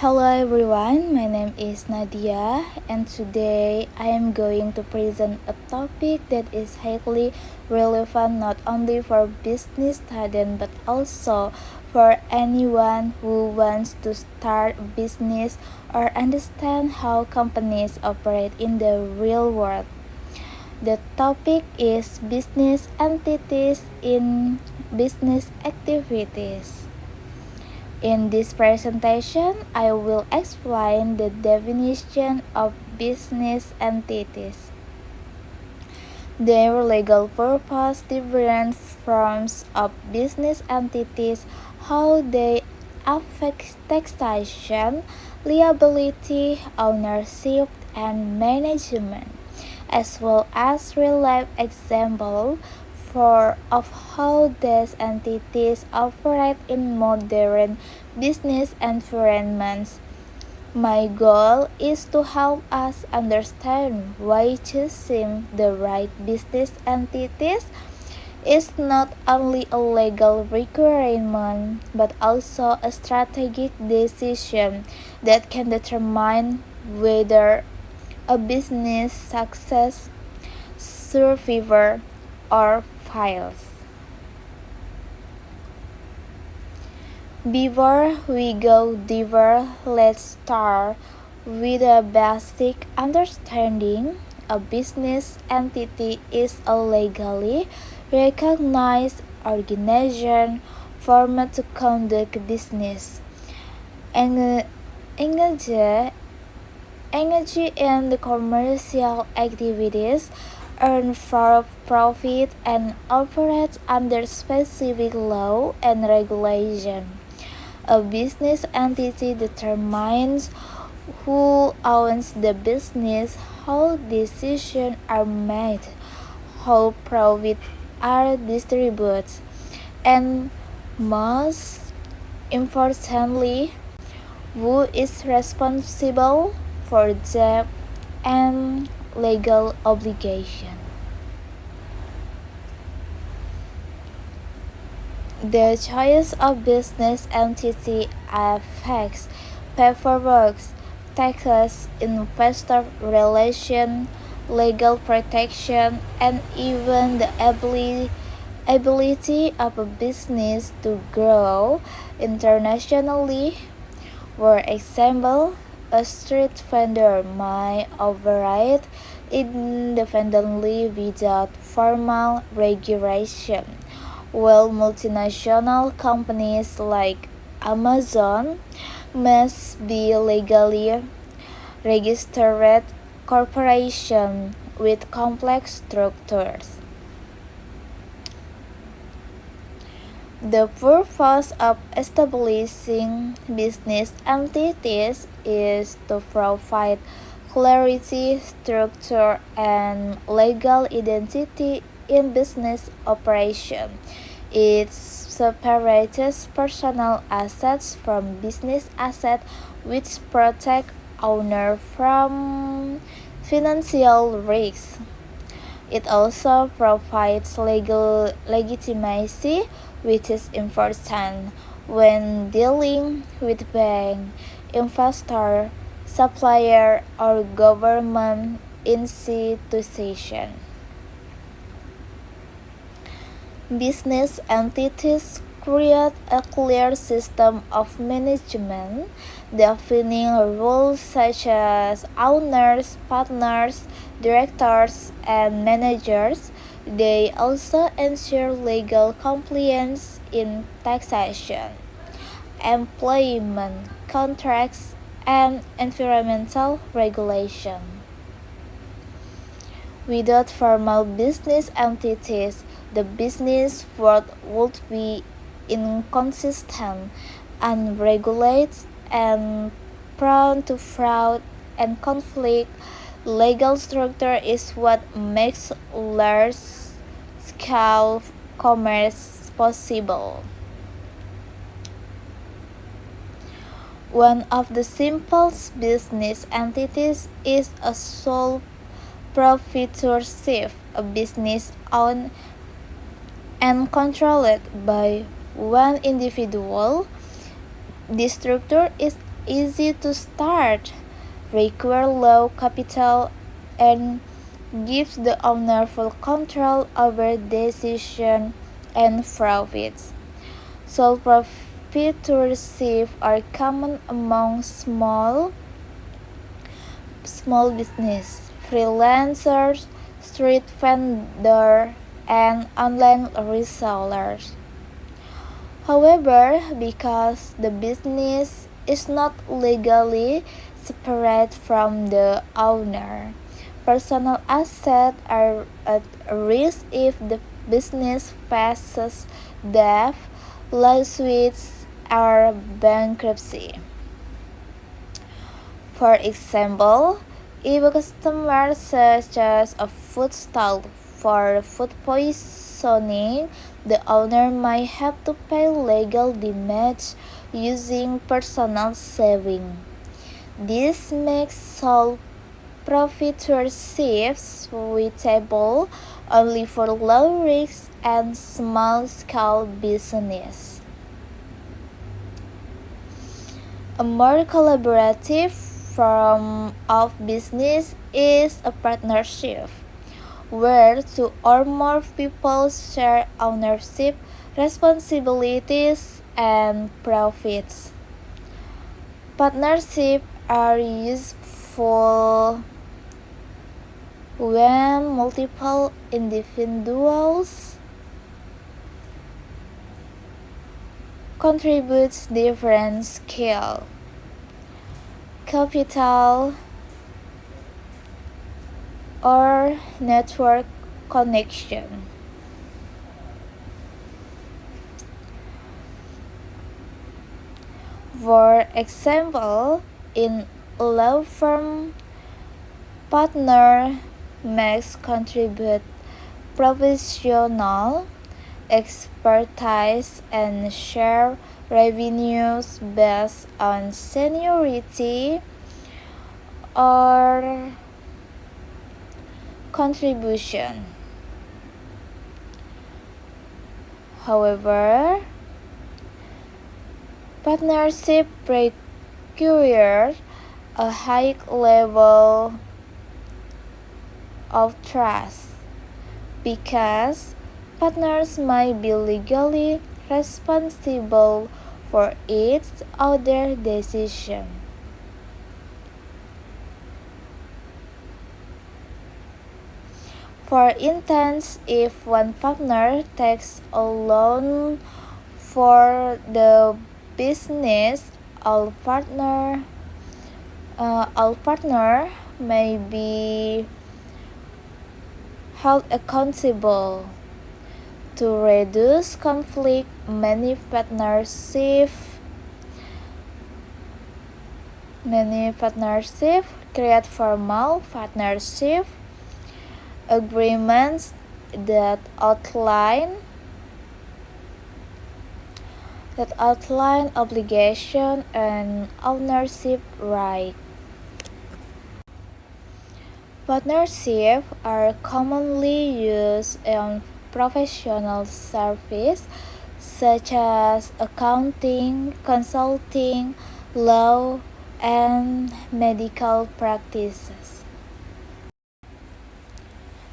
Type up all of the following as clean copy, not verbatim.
Hello everyone, my name is Nadia and today I am going to present a topic that is highly relevant not only for business students but also for anyone who wants to start a business or understand how companies operate in the real world. The topic is business entities in business activities. In this presentation, I will explain the definition of business entities, their legal purpose, different forms of business entities, how they affect taxation, liability, ownership, and management, as well as real-life example of how these entities operate in modern business environments. My goal is to help us understand why choosing the right business entities is not only a legal requirement but also a strategic decision that can determine whether a business success, survivor, or fails. Before we go deeper, let's start with a basic understanding. A business entity is a legally recognized organization formed to conduct business, engage in the commercial activities, earn for profit, and operate under specific law and regulation. A business entity determines who owns the business, how decisions are made, how profits are distributed, and most importantly, who is responsible for debt and legal obligation. The choice of business entity affects paperwork, taxes, investor relations, legal protection, and even the ability of a business to grow internationally. For example, a street vendor might operate independently without formal regulation, while multinational companies like Amazon must be legally registered corporations with complex structures. The purpose of establishing business entities is to provide clarity, structure, and legal identity in business operation. It separates personal assets from business assets, which protect owner from financial risks. It also provides legal legitimacy, which is important when dealing with bank, investor, supplier, or government institution. Business entities create a clear system of management, defining roles such as owners, partners, directors, and managers. They also ensure legal compliance in taxation, employment contracts, and environmental regulation. Without formal business entities, the business world would be inconsistent, unregulated, and prone to fraud and conflict. Legal structure is what makes large-scale commerce possible. One of the simplest business entities is a sole proprietorship, a business owned and controlled by one individual. This structure is easy to start, require low capital, and gives the owner full control over decision and profits. Sole proprietorship are common among small business, freelancers, street vendor, and online resellers. However, because the business is not legally separate from the owner, personal assets are at risk if the business faces death, lawsuits, or bankruptcy. For example, if a customer suggests a food stall for food poisoning, the owner might have to pay legal damage using personal saving. This makes sole proprietorship suitable only for low risk and small scale business. A more collaborative form of business is a partnership, where two or more people share ownership, responsibilities, and profits. Partnerships are useful when multiple individuals contribute different scale, capital, or network connection. For example, in a law firm, partner must contribute professional expertise and share revenues based on seniority or contribution. However, partnership requires a high level of trust because partners might be legally responsible for each other's decision. For instance, if one partner takes a loan for the business, all partner may be held accountable. To reduce conflict, many partnerships create formal partnership agreements that outline obligation and ownership rights. Partnerships are commonly used in professional service such as accounting, consulting, law, and medical practices.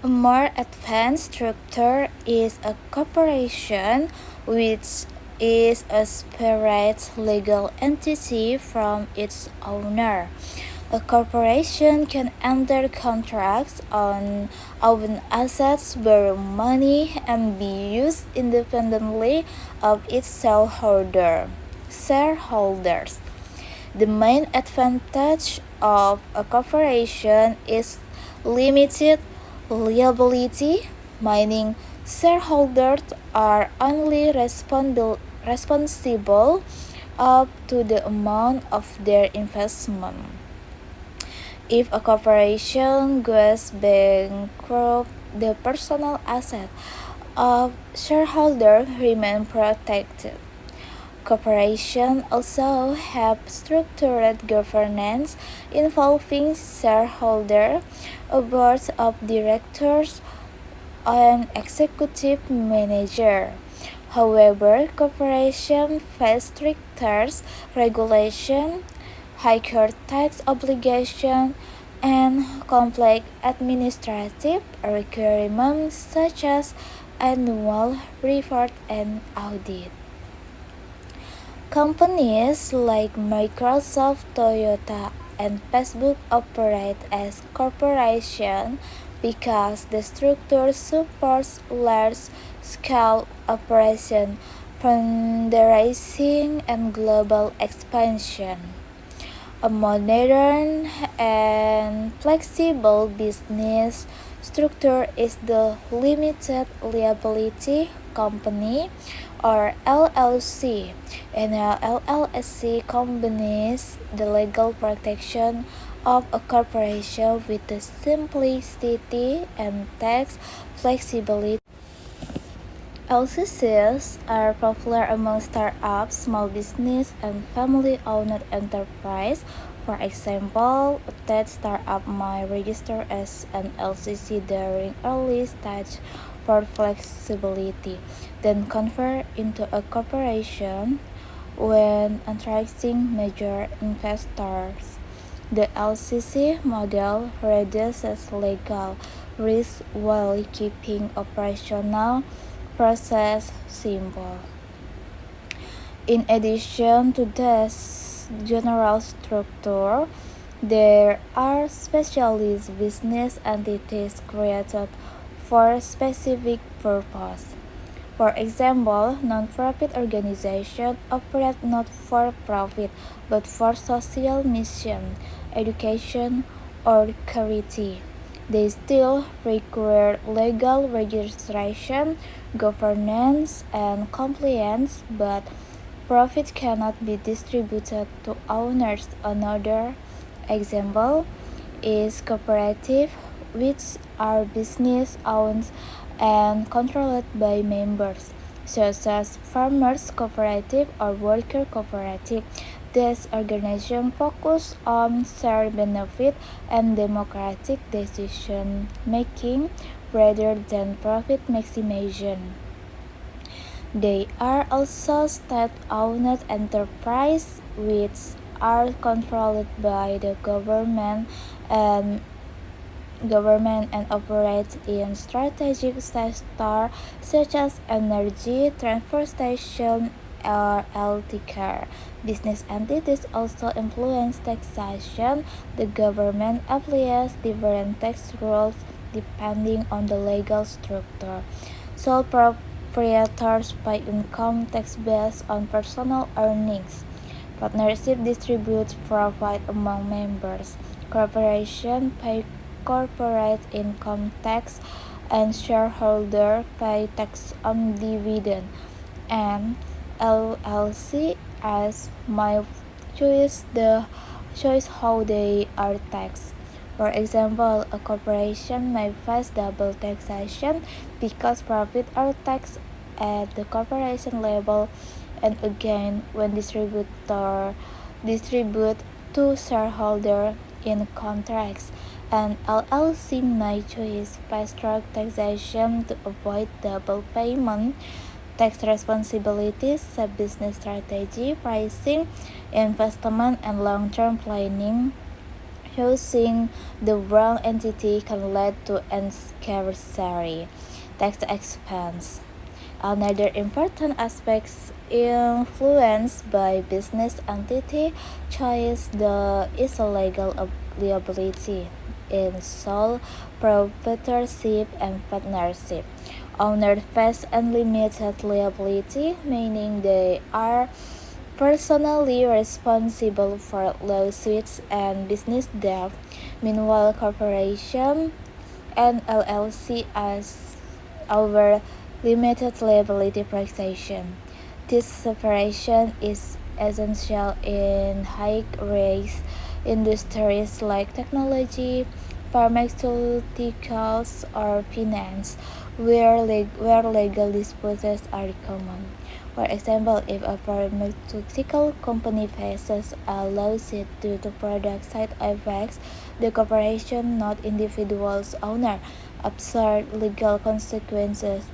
A more advanced structure is a corporation, which is a separate legal entity from its owner. A corporation can enter contracts on own assets, borrow money, and be used independently of its shareholders. The main advantage of a corporation is limited liability, meaning shareholders are only responsible up to the amount of their investment. If a corporation goes bankrupt, the personal assets of shareholders remain protected. Corporations also have structured governance involving shareholders, a board of directors, and executive manager. However, corporations face stricter regulation higher tax obligation, and complex administrative requirements such as annual report and audit. Companies like Microsoft, Toyota, and Facebook operate as corporations because the structure supports large-scale operation, fundraising, and global expansion. A modern and flexible business structure is the limited liability company or LLC. And a LLC combines the legal protection of a corporation with the simplicity and tax flexibility. LCCs are popular among startups, small business, and family-owned enterprise. For example, a tech startup might register as an LCC during early stage for flexibility, then convert into a corporation when attracting major investors. The LCC model reduces legal risk while keeping operational process simple. In addition to this general structure, there are specialist business entities created for specific purpose. For example, non-profit organizations operate not for profit but for social mission, education, or charity. They still require legal registration, governance, and compliance, but profit cannot be distributed to owners. Another example is cooperative, which are business owned and controlled by members, such as farmers cooperative or worker cooperative. These organizations focus on shared benefit and democratic decision making rather than profit maximization. They are also state-owned enterprises which are controlled by the government and operate in strategic sectors such as energy, transportation, or healthcare. Business entities also influence taxation. The government applies different tax rules depending on the legal structure. Sole proprietors pay income tax based on personal earnings. Partnership distributes profit among members. Corporations pay corporate income tax, and shareholders pay tax on dividend. And LLC as my choice how they are taxed. For example, a corporation may face double taxation because profits are taxed at the corporation level and again when distribute to shareholder in contracts. An LLC may choose fast-track taxation to avoid double payment. Tax responsibilities, business strategy, pricing, investment, and long-term planning. Choosing the wrong entity can lead to unnecessary tax expense. Another important aspect influenced by business entity choice is a legal liability in sole proprietorship and partnership. Owners face unlimited liability, meaning they are personally responsible for lawsuits and business debt. Meanwhile, corporation and LLC as over limited liability protection. This separation is essential in high-risk industries like technology, pharmaceuticals, or finance, where legal disputes are common. For example, if a pharmaceutical company faces a lawsuit due to product side effects, the corporation, not individual's owner, absorb legal consequences.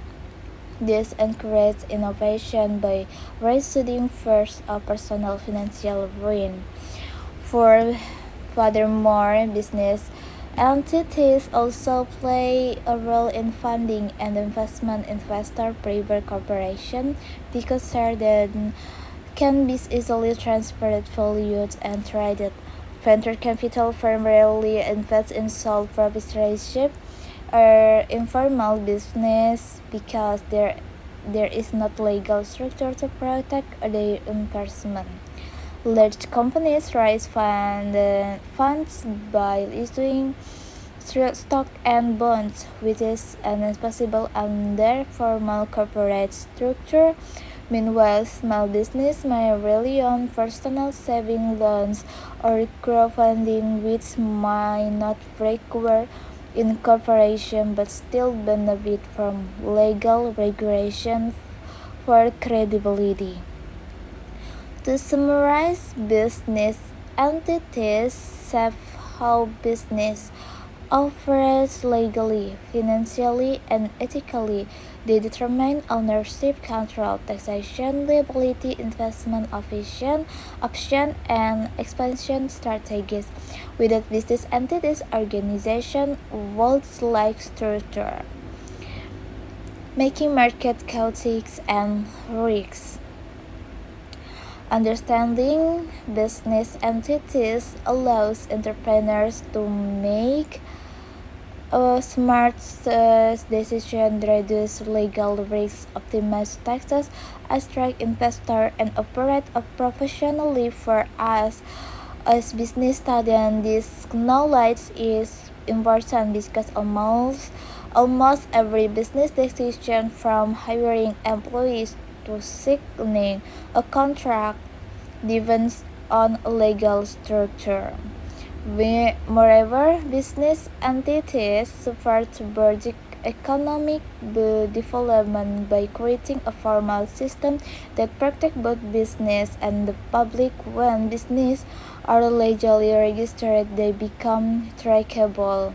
This encourages innovation by reducing first a personal financial ruin. Furthermore, business entities also play a role in funding and investment. Investor private corporation because certain can be easily transferred, valued, and traded. Venture capital firms rarely invest in sole proprietorship or informal business because there is not legal structure to protect the investment. Large companies raise funds by issuing stock and bonds, which is impossible under formal corporate structure. Meanwhile, small business may rely on personal saving loans or crowdfunding, which might not require incorporation but still benefit from legal regulation for credibility. To summarize, business entities shape how business operates legally, financially, and ethically. They determine ownership, control, taxation, liability, investment option, and expansion strategies. Without business entities, organization would lack structure, making market chaotic and risks. Understanding business entities allows entrepreneurs to make a smart decision, reduce legal risks, optimize taxes, attract investors, and operate professionally. For us as business students, this knowledge is important because almost every business decision, from hiring employees to signing a contract, depends on a legal structure. Moreover, business entities support basic economic development by creating a formal system that protects both business and the public. When business are legally registered, they become trackable,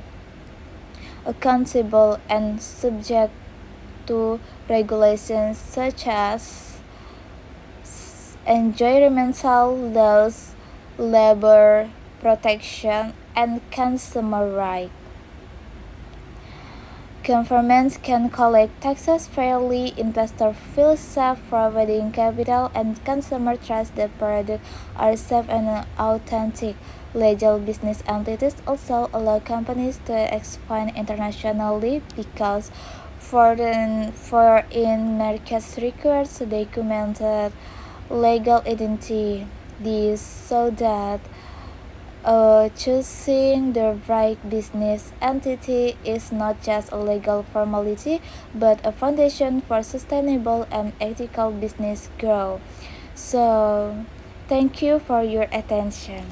accountable, and subject to regulations such as environmental laws, labor protection, and consumer rights. Governments can collect taxes fairly, investors feel safe providing capital, and consumers trust that products are safe and authentic. Legal business entities also allow companies to expand internationally because foreign markets requires documented legal identity. This so that choosing the right business entity is not just a legal formality, but a foundation for sustainable and ethical business growth. So, thank you for your attention.